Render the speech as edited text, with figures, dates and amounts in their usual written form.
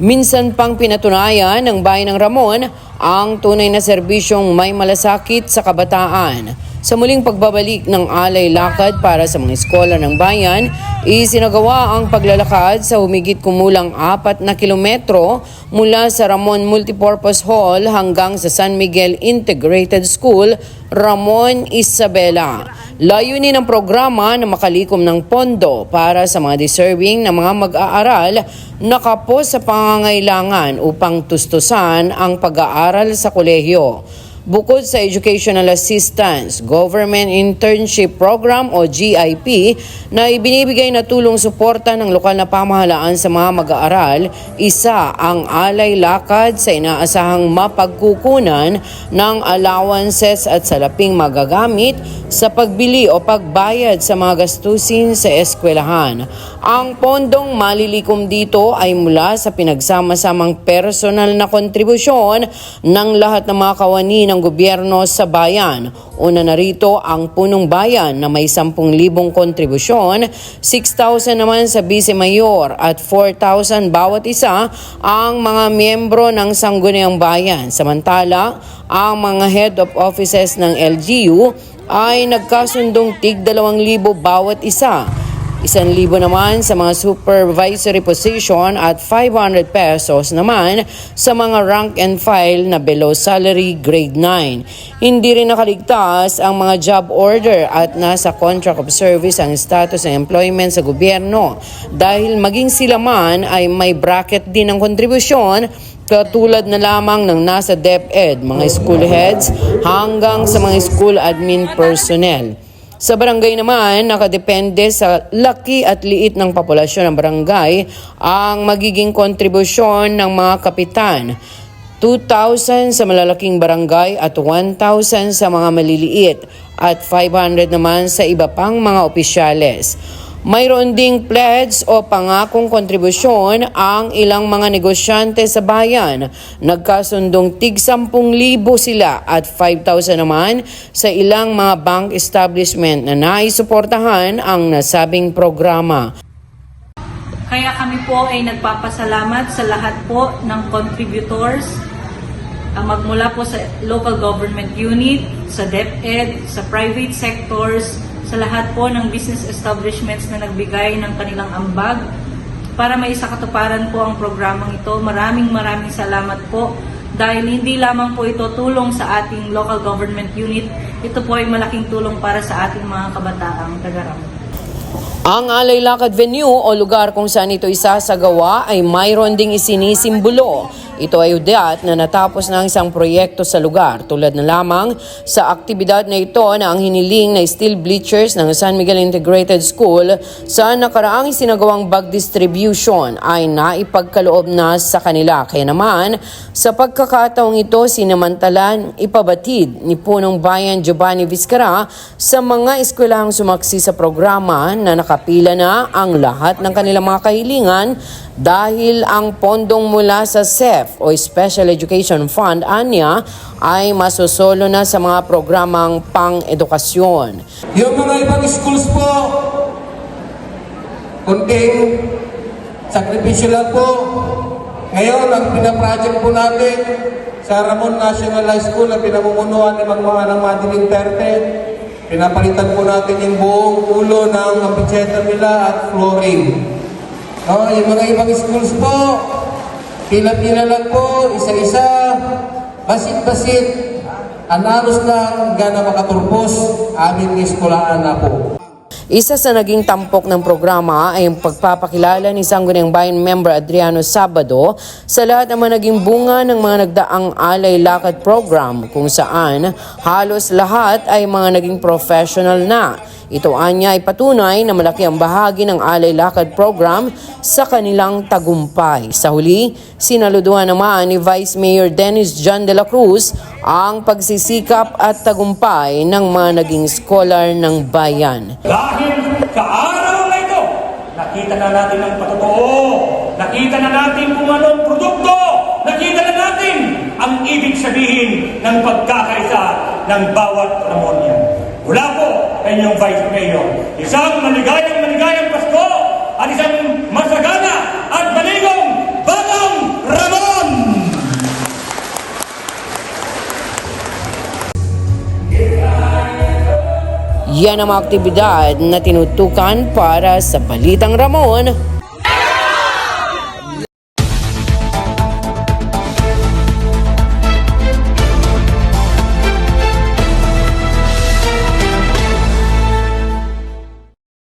Minsan pang pinatunayan ng bayan ng Ramon ang tunay na serbisyong may malasakit sa kabataan. Sa muling pagbabalik ng alay lakad para sa mga eskola ng bayan, isinagawa ang paglalakad sa humigit kumulang 4 na kilometro mula sa Ramon Multipurpose Hall hanggang sa San Miguel Integrated School, Ramon Isabela. Layunin ng programa na makalikom ng pondo para sa mga deserving na mga mag-aaral na kapos sa pangangailangan upang tustusan ang pag-aaral sa kolehiyo. Bukod sa Educational Assistance, Government Internship Program o GIP na ibinibigay na tulong suporta ng lokal na pamahalaan sa mga mag-aaral, isa ang alay lakad sa inaasahang mapagkukunan ng allowances at salaping magagamit sa pagbili o pagbayad sa mga gastusin sa eskwelahan. Ang pondong malilikom dito ay mula sa pinagsama-samang personal na kontribusyon ng lahat ng mga kawani ng gobyerno sa bayan. Una na rito ang punong bayan na may 10,000 kontribusyon, 6,000 naman sa Vice Mayor at 4,000 bawat isa ang mga miyembro ng Sangguniang Bayan. Samantala, ang mga head of offices ng LGU ay nagkasundong tig 2,000 bawat isa. 1,000 naman sa mga supervisory position at 500 pesos naman sa mga rank and file na below salary grade 9. Hindi rin nakaligtas ang mga job order at nasa contract of service ang status ng employment sa gobyerno dahil maging sila man ay may bracket din ng kontribusyon katulad na lamang ng nasa DepEd, mga school heads hanggang sa mga school admin personnel. Sa barangay naman, nakadepende sa laki at liit ng populasyon ng barangay ang magiging kontribusyon ng mga kapitan. 2,000 sa malalaking barangay at 1,000 sa mga maliliit at 500 naman sa iba pang mga opisyales. Mayroon ding pledge o pangakong kontribusyon ang ilang mga negosyante sa bayan. Nagkasundong tig 10,000 sila at 5,000 naman sa ilang mga bank establishment na naisuportahan ang nasabing programa. Kaya kami po ay nagpapasalamat sa lahat po ng contributors magmula po sa local government unit, sa DepEd, sa private sectors, sa lahat po ng business establishments na nagbigay ng kanilang ambag para maisakatuparan po ang programang ito. Maraming salamat po dahil hindi lamang po ito tulong sa ating local government unit, ito po ay malaking tulong para sa ating mga kabataang taga-Ramon. Ang alay lakad venue o lugar kung saan ito isasagawa ay mayroon ding isinisimbolo. Ito ay udyat na natapos na ang isang proyekto sa lugar tulad na lamang sa aktibidad na ito na ang hiniling na steel bleachers ng San Miguel Integrated School sa nakaraang isinagawang bag distribution ay naipagkaloob na sa kanila. Kaya naman sa pagkakataong ito sinamantalan ipabatid ni Punong Bayan Giovanni Vizcara sa mga eskwelahang sumaksi sa programa na nakapila na ang lahat ng kanilang mga kahilingan dahil ang pondong mula sa SEF o Special Education Fund anya ay masosolo na sa mga programang pang-edukasyon. Yung mga ibang schools po, kunting sakripisyo lang po. Ngayon, ang pinaproject po natin sa Ramon National High School na pinamumunuan ni ng Madeline Terte, pinapalitan po natin yung buong ulo ng amphitheater nila at flooring. Yung mga ibang schools po, pila-pila lang po, isa-isa, basit-basit, anaros lang, gana makaturpos, aming eskulahan na po. Isa sa naging tampok ng programa ay ang pagpapakilala ni Sangguniang Bayan member Adriano Sabado sa lahat ng mga naging bunga ng mga nagdaang alay lakad program kung saan halos lahat ay mga naging professional na. Ito anya ay patunay na malaki ang bahagi ng alay lakad program sa kanilang tagumpay. Sa huli, sinaluduhan naman ni Vice Mayor Dennis John de la Cruz ang pagsisikap at tagumpay ng mga naging scholar ng bayan. Dahil sa araw na ito, nakita na natin ang patotoo, nakita na natin kung anong produkto, nakita na natin ang ibig sabihin ng pagkakaisa ng bawat Ramonian. Mula po ay inyong Vice Mayor, isang maligayang Pasko at isang masagana at maligong bagong Yan ang mga aktibidad na tinutukan para sa Balitang Ramon.